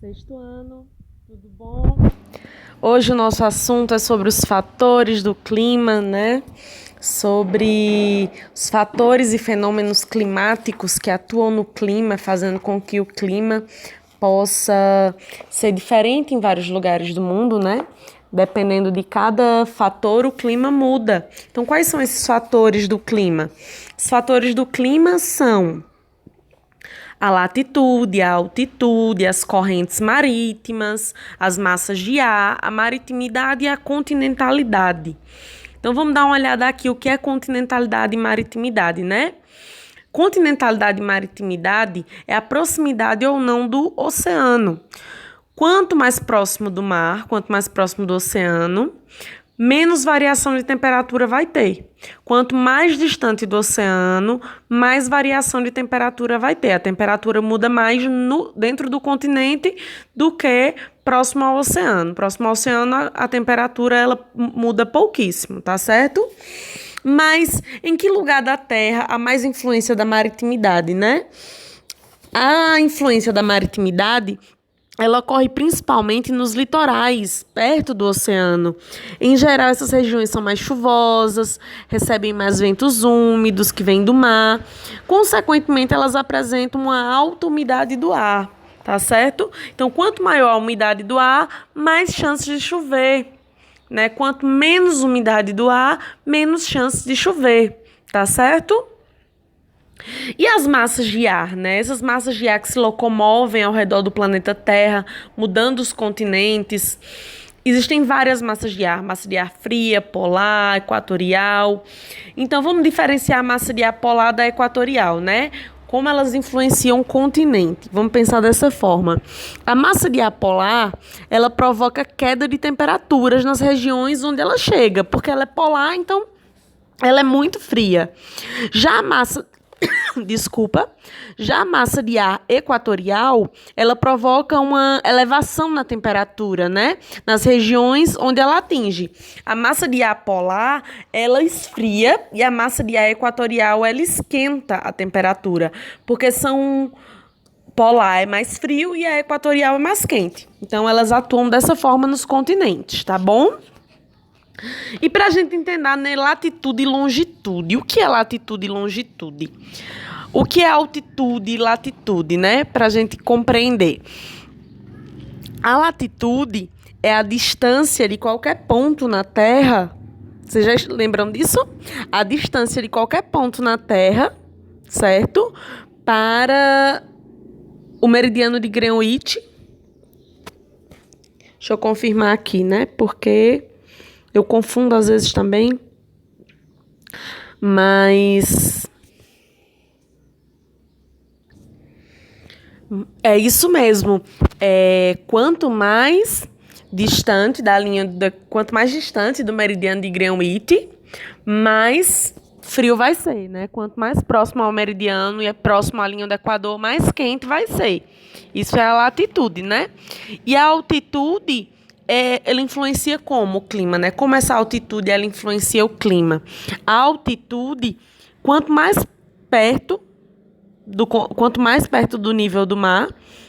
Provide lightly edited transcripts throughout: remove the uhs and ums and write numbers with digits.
Sexto ano, tudo bom? Hoje o nosso assunto é sobre os fatores do clima, né? Sobre os fatores e fenômenos climáticos que atuam no clima, fazendo com que o clima possa ser diferente em vários lugares do mundo, né? Dependendo de cada fator, o clima muda. Então, quais são esses fatores do clima? Os fatores do clima são a latitude, a altitude, as correntes marítimas, as massas de ar, a maritimidade e a continentalidade. Então vamos dar uma olhada aqui o que é continentalidade e maritimidade, né? Continentalidade e maritimidade é a proximidade ou não do oceano. Quanto mais próximo do mar, quanto mais próximo do oceano, menos variação de temperatura vai ter. Quanto mais distante do oceano, mais variação de temperatura vai ter. A temperatura muda mais dentro do continente do que próximo ao oceano. Próximo ao oceano, a temperatura ela muda pouquíssimo, tá certo? Mas em que lugar da Terra há mais influência da maritimidade, né? A influência da maritimidade ela ocorre principalmente nos litorais, perto do oceano. Em geral, essas regiões são mais chuvosas, recebem mais ventos úmidos que vêm do mar. Consequentemente, elas apresentam uma alta umidade do ar, tá certo? Então, quanto maior a umidade do ar, mais chances de chover, né? Quanto menos umidade do ar, menos chances de chover, tá certo? E as massas de ar, né? Essas massas de ar que se locomovem ao redor do planeta Terra, mudando os continentes. Existem várias massas de ar, massa de ar fria, polar, equatorial. Então, vamos diferenciar a massa de ar polar da equatorial, né? Como elas influenciam o continente. Vamos pensar dessa forma. A massa de ar polar, ela provoca queda de temperaturas nas regiões onde ela chega, porque ela é polar, então ela é muito fria. Já a massa Já a massa de ar equatorial, ela provoca uma elevação na temperatura, né? Nas regiões onde ela atinge. A massa de ar polar, ela esfria e a massa de ar equatorial, ela esquenta a temperatura, porque polar é mais frio e a equatorial é mais quente. Então, elas atuam dessa forma nos continentes, tá bom? E para a gente entender, né, latitude e longitude. O que é latitude e longitude? O que é altitude e latitude, né? Para a gente compreender. A latitude é a distância de qualquer ponto na Terra. Vocês já lembram disso? A distância de qualquer ponto na Terra, certo? Para o meridiano de Greenwich. Deixa eu confirmar aqui, né? Porque eu confundo às vezes também, mas é isso mesmo. Quanto mais distante quanto mais distante do meridiano de Greenwich, mais frio vai ser, né? Quanto mais próximo ao meridiano e é próximo à linha do Equador, mais quente vai ser. Isso é a latitude, né? E a altitude ela influencia como o clima, né? Como essa altitude ela influencia o clima. A altitude, quanto mais perto do nível do mar,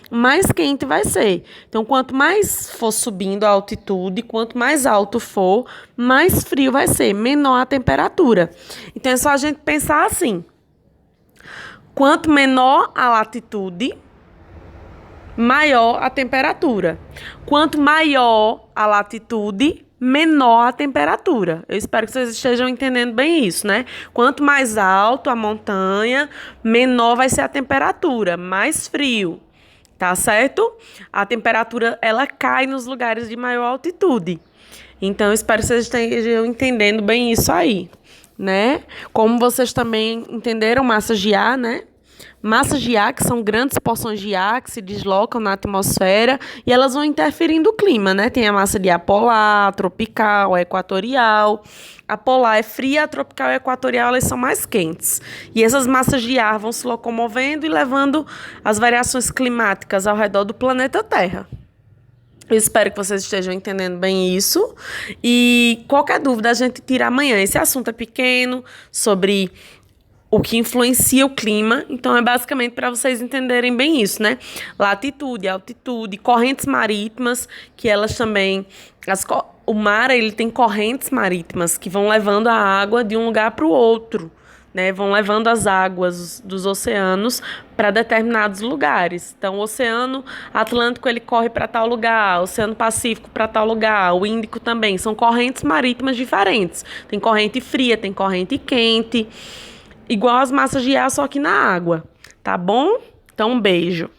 mais quente vai ser. Então, quanto mais for subindo a altitude, quanto mais alto for, mais frio vai ser, menor a temperatura. Então, é só a gente pensar assim: quanto menor a latitude, maior a temperatura. Quanto maior a latitude, menor a temperatura. Eu espero que vocês estejam entendendo bem isso, né? Quanto mais alto a montanha, menor vai ser a temperatura, mais frio, tá certo? A temperatura, ela cai nos lugares de maior altitude. Então, eu espero que vocês estejam entendendo bem isso aí, né? Como vocês também entenderam, massas de ar, né? Massas de ar, que são grandes porções de ar que se deslocam na atmosfera e elas vão interferir no clima, né? Tem a massa de ar polar, tropical, equatorial. A polar é fria, a tropical e a equatorial elas são mais quentes. E essas massas de ar vão se locomovendo e levando as variações climáticas ao redor do planeta Terra. Eu espero que vocês estejam entendendo bem isso. E qualquer dúvida a gente tira amanhã. Esse assunto é pequeno, sobre o que influencia o clima. Então, é basicamente para vocês entenderem bem isso, né? Latitude, altitude, correntes marítimas, que elas também... O mar, ele tem correntes marítimas que vão levando a água de um lugar para o outro, né? Vão levando as águas dos oceanos para determinados lugares. Então, o Oceano Atlântico, ele corre para tal lugar, o Oceano Pacífico para tal lugar, o Índico também. São correntes marítimas diferentes. Tem corrente fria, tem corrente quente, igual as massas de ar, só que na água, tá bom? Então, um beijo.